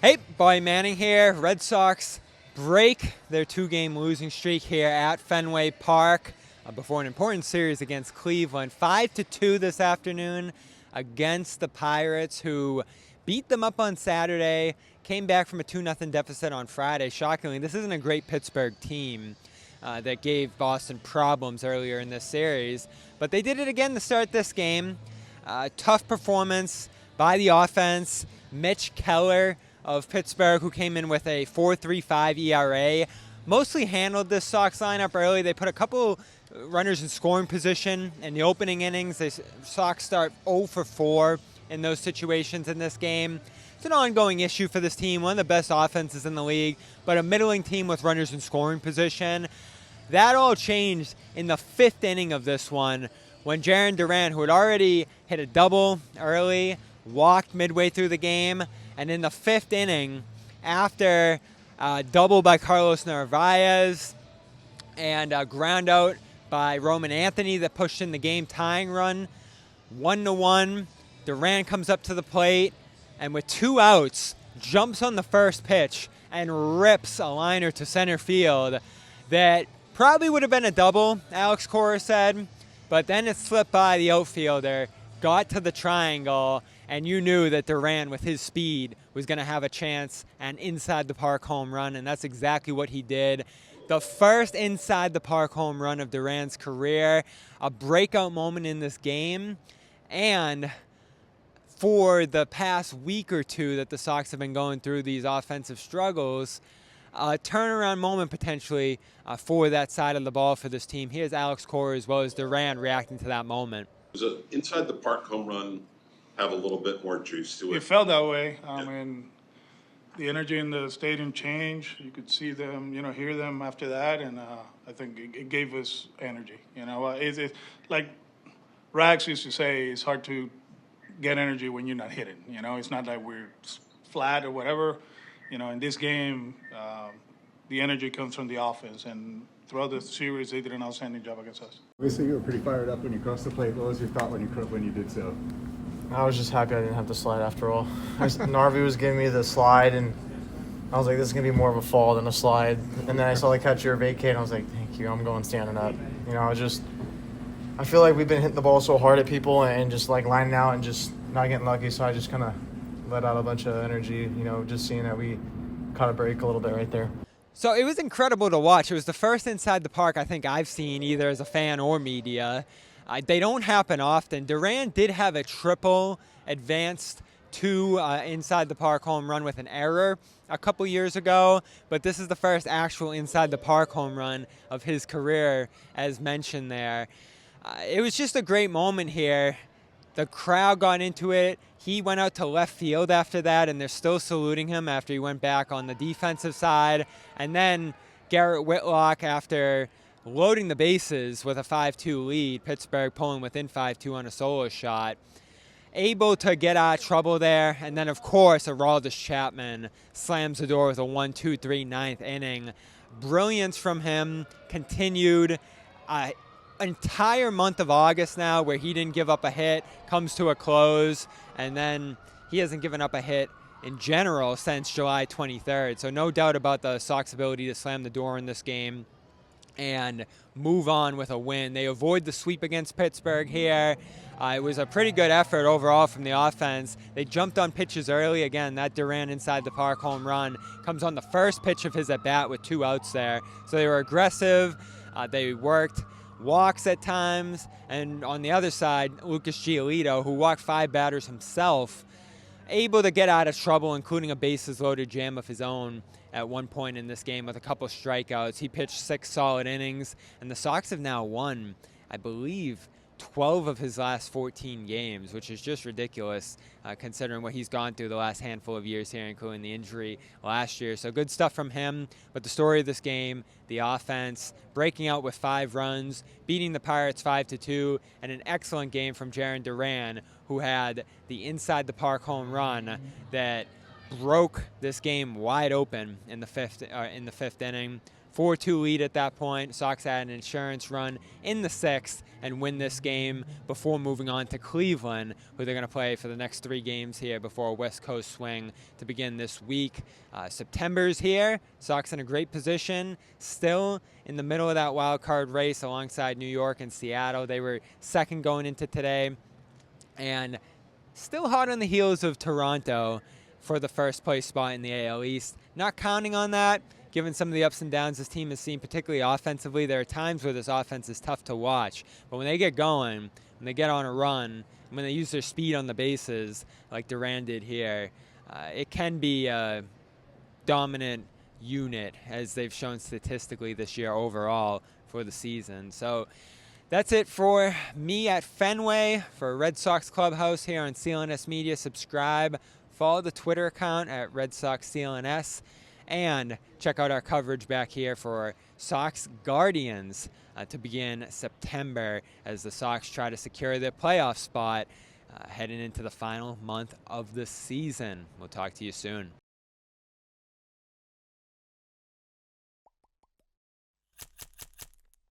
Hey, Boy Manning here. Red Sox break their two-game losing streak here at Fenway Park before an important series against Cleveland. 5-2 this afternoon against the Pirates, who beat them up on Saturday, came back from a 2-0 deficit on Friday. Shockingly, this isn't a great Pittsburgh team that gave Boston problems earlier in this series, but they did it again to start this game. Tough performance by the offense. Mitch Keller of Pittsburgh, who came in with a 4.35 ERA, mostly handled this Sox lineup early. They put a couple runners in scoring position in the opening innings. The Sox start 0 for 4 in those situations in this game. It's an ongoing issue for this team, one of the best offenses in the league, but a middling team with runners in scoring position. That all changed in the fifth inning of this one when Jarren Duran, who had already hit a double early, walked midway through the game. And in the fifth inning, after a double by Carlos Narvaez and a ground out by Roman Anthony that pushed in the game-tying run, 1-1, Duran comes up to the plate and with 2 outs, jumps on the first pitch and rips a liner to center field that probably would have been a double, Alex Cora said, but then it slipped by the outfielder, got to the triangle, and you knew that Duran, with his speed, was going to have a chance and inside the park home run, and that's exactly what he did. The first inside the park home run of Duran's career, a breakout moment in this game, and for the past week or two that the Sox have been going through these offensive struggles, a turnaround moment potentially for that side of the ball for this team. Here's Alex Cora as well as Duran reacting to that moment. Does an inside the park home run have a little bit more juice to it? It felt that way. I mean, the energy in the stadium changed. You could see them, hear them after that, and I think it gave us energy. It's like Rags used to say, it's hard to get energy when you're not hitting. It's not like we're flat or whatever. In this game, the energy comes from the offense, and throughout the series, they did an outstanding job against us. Obviously, you were pretty fired up when you crossed the plate. What was your thought when you did so? I was just happy I didn't have to slide after all. Narvi was giving me the slide, and I was like, this is going to be more of a fall than a slide. And then I saw the catcher vacate, and I was like, thank you, I'm going standing up. I feel like we've been hitting the ball so hard at people and just like lining out and just not getting lucky, so I just kind of let out a bunch of energy, just seeing that we caught a break a little bit right there. So it was incredible to watch. It was the first inside the park I think I've seen either as a fan or media. They don't happen often. Duran did have a triple advanced to inside the park home run with an error a couple years ago, but this is the first actual inside the park home run of his career, as mentioned there. It was just a great moment here. The crowd got into it. He went out to left field after that, and they're still saluting him after he went back on the defensive side. And then Garrett Whitlock, after loading the bases with a 5-2 lead, Pittsburgh pulling within 5-2 on a solo shot, able to get out of trouble there. And then, of course, Aroldis Chapman slams the door with a 1-2-3 ninth inning. Brilliance from him continued. Entire month of August now where he didn't give up a hit comes to a close, and then he hasn't given up a hit in general since July 23rd. So no doubt about the Sox ability to slam the door in this game and move on with a win. They avoid the sweep against Pittsburgh here. It was a pretty good effort overall from the offense. They jumped on pitches early. Again, that Duran inside the park home run comes on the first pitch of his at-bat with 2 outs there. So they were aggressive. They worked walks at times, and on the other side, Lucas Giolito, who walked 5 batters himself, able to get out of trouble, including a bases-loaded jam of his own at one point in this game with a couple strikeouts. He pitched 6 solid innings, and the Sox have now won, I believe, 12 of his last 14 games, which is just ridiculous considering what he's gone through the last handful of years here, including the injury last year. So good stuff from him. But the story of this game, the offense, breaking out with 5 runs, beating the Pirates 5-2, and an excellent game from Jarren Duran, who had the inside the park home run that broke this game wide open in the fifth inning. 4-2 lead at that point. Sox had an insurance run in the 6th and win this game before moving on to Cleveland, who they're going to play for the next 3 games here before a West Coast swing to begin this week. September's here. Sox in a great position, still in the middle of that wild card race alongside New York and Seattle. They were second going into today, and still hot on the heels of Toronto for the first place spot in the AL East. Not counting on that, given some of the ups and downs this team has seen, particularly offensively. There are times where this offense is tough to watch, but when they get going, when they get on a run, and when they use their speed on the bases like Duran did here, it can be a dominant unit, as they've shown statistically this year overall for the season. So that's it for me at Fenway for Red Sox Clubhouse here on CLNS Media. Subscribe, follow the Twitter account at Red Sox CLNS, and check out our coverage back here for Sox Guardians to begin September as the Sox try to secure their playoff spot heading into the final month of the season. We'll talk to you soon.